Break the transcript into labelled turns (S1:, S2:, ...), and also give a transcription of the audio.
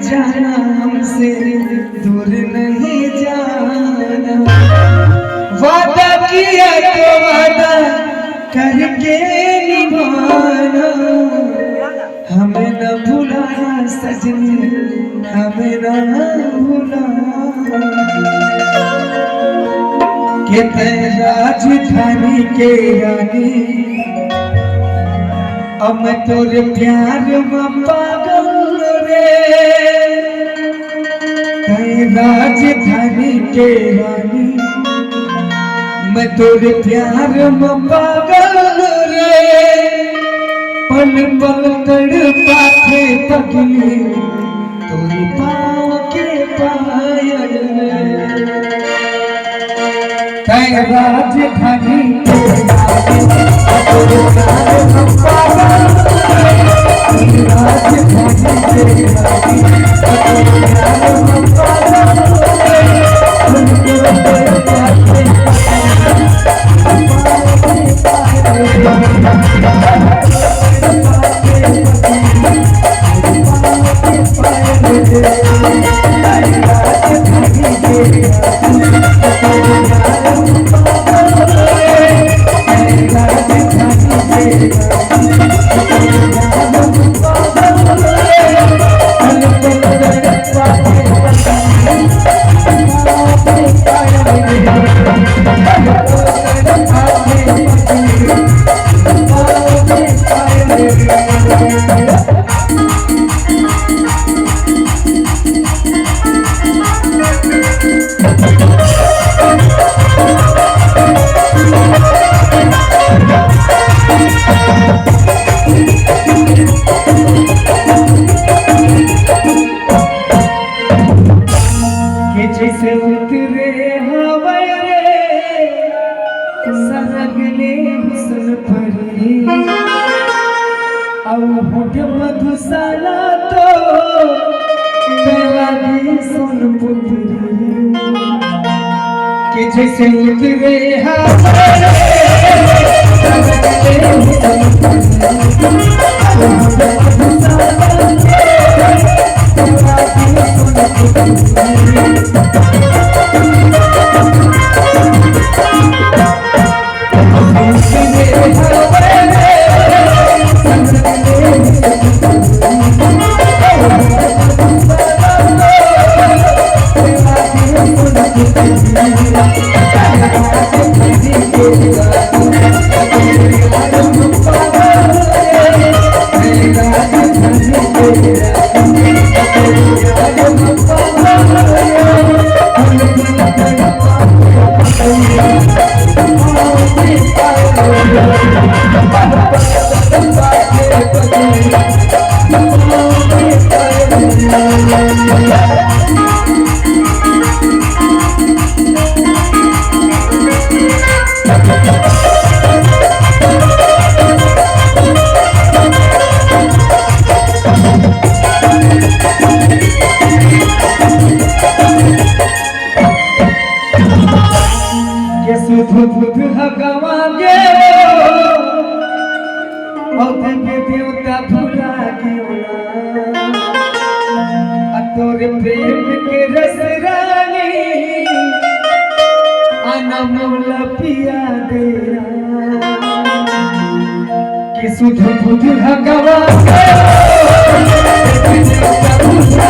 S1: जाना हमसे दूर नहीं जाना, वादा किया तो वादा करके निभाना, हमें न भुलाना सजनी, हमें न भुलाना। कि राजधानी के रानी अब मैं तोरे प्यार में पागल रे, राजधानी के रानी मैं तोरे प्यार में पागल रे, पल पल तड़पाते पगली तोरे पाँव के पायल रे, राजधानी के रानी तोरे प्यार में पागल रे, राजधानी के रानी तोरे प्यार में पागल रे, पल पल तड़पाते जैसे उतरे हवा रे सरगले हुस्न परी, और होठ मधुशाला तो लगी सोनपुरी, कि जैसे उतरे हवा रे सरगले हुस्न परी, और होठ मधुशाला तो लगी सोनपुरी। बुध हगवागे देवी देवता भुला गयो, तोरे प्रेम के रस रानी अनमोल पिया दे, कि सुध बुध हगवागे देवी देवता भुला